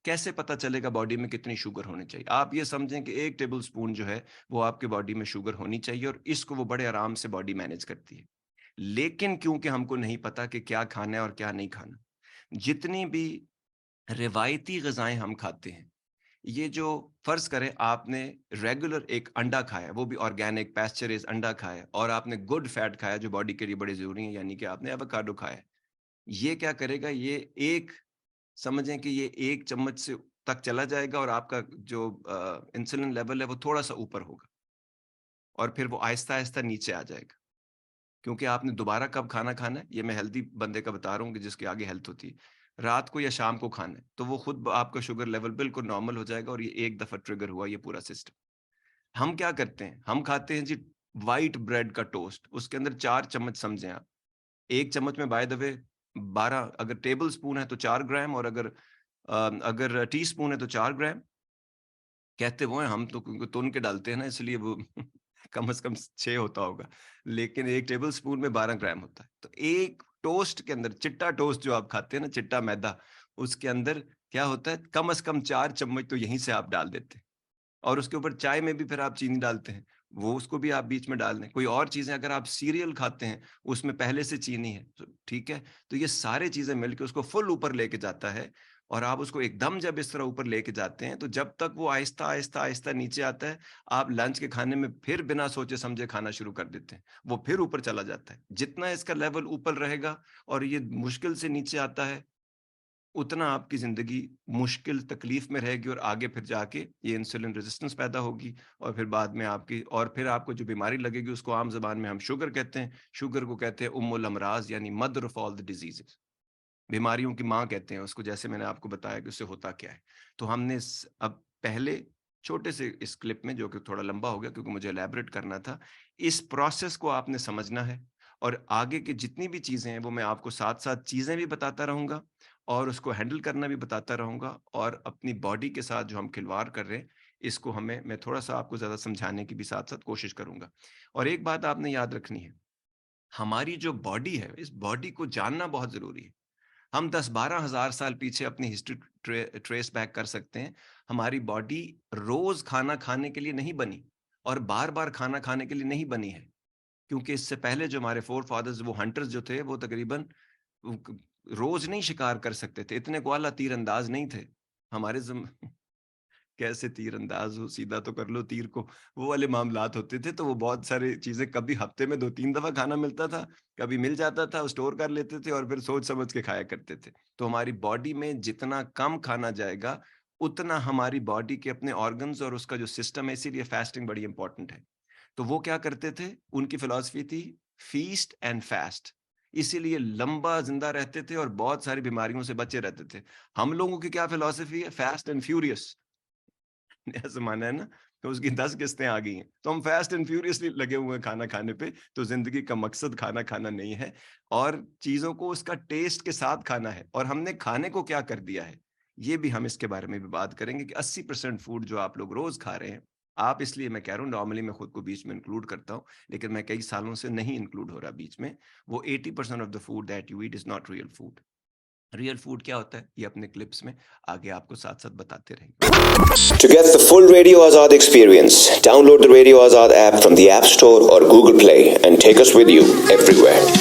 कैसे पता चलेगा बॉडी में कितनी शुगर होनी चाहिए? आप ये समझें कि 1 टेबल स्पून जो है, वो आपकी बॉडी में शुगर होनी चाहिए और इसको वो बड़े आराम से बॉडी मैनेज करती है। लेकिन क्योंकि हमको नहीं पता कि क्या खाना है और क्या नहीं खाना, जितनी भी रिवायती ग़िज़ाएँ हम खाते हैं, ये जो फ़र्ज़ करें आपने रेगुलर एक अंडा खाया, वो भी ऑर्गेनिक पैस्चर रेज़ अंडा खाया और आपने गुड फैट खाया जो बॉडी के लिए बड़े ज़रूरी हैं, यानी कि आपने एवोकाडो खाया। ये क्या करेगा, ये एक समझें कि ये 1 चम्मच से तक चला जाएगा और आपका जो इंसुलिन लेवल है वो थोड़ा-सा ऊपर होगा और फिर वो आहिस्ता-आहिस्ता नीचे आ जाएगा। क्योंकि आपने दोबारा कब खाना खाना है, ये मैं हेल्दी बंदे का बता रहा हूँ कि जिसके आगे हेल्थ होती है। रात को या शाम को खाना है, तो वो खुद आपका शुगर लेवल बिल्कुल नॉर्मल हो जाएगा और ये एक दफ़ा ट्रिगर हुआ ये पूरा सिस्टम। हम क्या करते हैं, हम खाते हैं जी व्हाइट ब्रेड का टोस्ट, उसके अंदर 4 चम्मच समझें आप। 1 चम्मच में बाय द वे 12 अगर टेबल स्पून है तो 4 ग्राम और अगर टीस्पून है तो 4 ग्राम। कहते वो हैं, हम तो क्योंकि तुन के डालते हैं ना इसलिए वो कम से कम 6 होता होगा। लेकिन 1 टेबल स्पून में 12 ग्राम होता है। तो एक टोस्ट के अंदर चिट्टा टोस्ट जो आप खाते हैं ना, चिट्टा मैदा, उसके अंदर क्या होता है, कम से कम 4 चम्मच तो यहीं से आप डाल देते हैं। और उसके ऊपर चाय में भी फिर आप चीनी डालते हैं, वो उसको भी आप बीच में डाल दें। कोई और चीज़ें अगर आप सीरियल खाते हैं, उसमें पहले से चीनी है, तो ठीक है? तो ये सारी चीज़ें मिलके उसको फुल ऊपर लेके जाता है और आप उसको एकदम जब इस तरह ऊपर लेके जाते हैं, तो जब तक वो आहिस्ता, आहिस्ता, आहिस्ता नीचे आता है, आप लंच के खाने में फिर बिना सोचे-समझे खाना शुरू कर देते हैं। वो फिर ऊपर चला जाता है। जितना इसका लेवल ऊपर रहेगा और ये मुश्किल से नीचे आता है, उतना आपकी ज़िंदगी मुश्किल तकलीफ़ में रहेगी और आगे फिर जाके ये इंसुलिन रेज़िस्टेंस पैदा होगी और फिर बाद में आपकी और फिर आपको जो बीमारी लगेगी उसको आम ज़बान में हम शुगर कहते हैं। शुगर को कहते हैं उम्मुल अमराज़ यानी mother of all the diseases. बीमारियों की माँ कहते हैं उसको, जैसे मैंने आपको बताया कि उससे होता क्या है। तो हमने स अब पहले छोटे से इस क्लिप में, जो कि थोड़ा लंबा हो गया क्योंकि मुझे इलैबोरेट करना था, इस प्रोसेस को आपने समझना है और आगे की जितनी भी चीज़ें हैं वो मैं आपको साथ-साथ चीज़ें भी बताता रहूँगा और उसको हैंडल करना भी बताता रहूँगा और अपनी बॉडी के साथ जो हम खिलवाड़ कर रहे हैं, इसको मैं थोड़ा-सा आपको ज़्यादा समझाने की भी साथ-साथ कोशिश करूँगा। और एक बात आपने याद रखनी है, हमारी जो बॉडी है, इस बॉडी को जानना बहुत ज़रूरी है। हम 10-12 हज़ार साल पीछे अपनी हिस्ट्री ट्रेस बैक कर सकते हैं। हमारी बॉडी रोज़ खाना खाने के लिए नहीं बनी और बार-बार खाना खाने के लिए नहीं बनी है। क्योंकि इससे पहले जो हमारे फ़ोरफ़ादर्स वो हंटर्स जो थे, वो तकरीबन उ क रोज़ नहीं शिकार कर सकते थे। इतने ग्वाला तीरंदाज़ नहीं थे। हमारे ज़म कैसे तीरंदाज़ हो, सीधा तो कर लो तीर को, वो वाले मामलात होते थे। तो वो बहुत सारी चीज़ें, कभी हफ्ते में 2-3 दफ़ा खाना मिलता था, कभी मिल जाता था, स्टोर कर लेते थे और फिर सोच समझ के खाया करते थे। तो हमारी बॉडी में जितना कम खाना जाएगा, उतना हमारी बॉडी के अपने ऑर्गन्स और उसका जो सिस्टम है, इसीलिए फास्टिंग बड़ी इंपॉर्टेंट है। तो वो क्या करते थे, उनकी फिलॉसफी थी फीस्ट एंड फास्ट। इसीलिए लंबा ज़िंदा रहते थे और बहुत सारी बीमारियों से बचे रहते थे। हम लोगों की क्या फिलॉसफी है? Fast and furious. नया ज़माना है ना, तो उसकी 10 किस्तें आ गई हैं। तो हम फ़ास्ट एंड फ्यूरियसली लगे हुए हैं खाना खाने पे, तो ज़िंदगी का मकसद खाना खाना नहीं है और चीज़ों को उसका टेस्ट के साथ खाना है और हमने खाने को क्या कर दिया है, ये भी हम इसके बारे में भी बात करेंगे कि 80% फूड जो आप लोग रोज़ खा रहे हैं, आप इसलिए मैं कह रहा हूँ, नॉर्मली मैं खुद को बीच में इंक्लूड करता हूँ, लेकिन मैं कई सालों से नहीं इंक्लूड हो रहा बीच में, वो 80% of the food that you eat is not real food. Real food क्या होता है, ये अपने क्लिप्स में आगे आपको साथ-साथ बताते रहेंगे। To get the full Radio Azad experience, download the Radio Azad app from the App Store or Google Play and take us with you everywhere.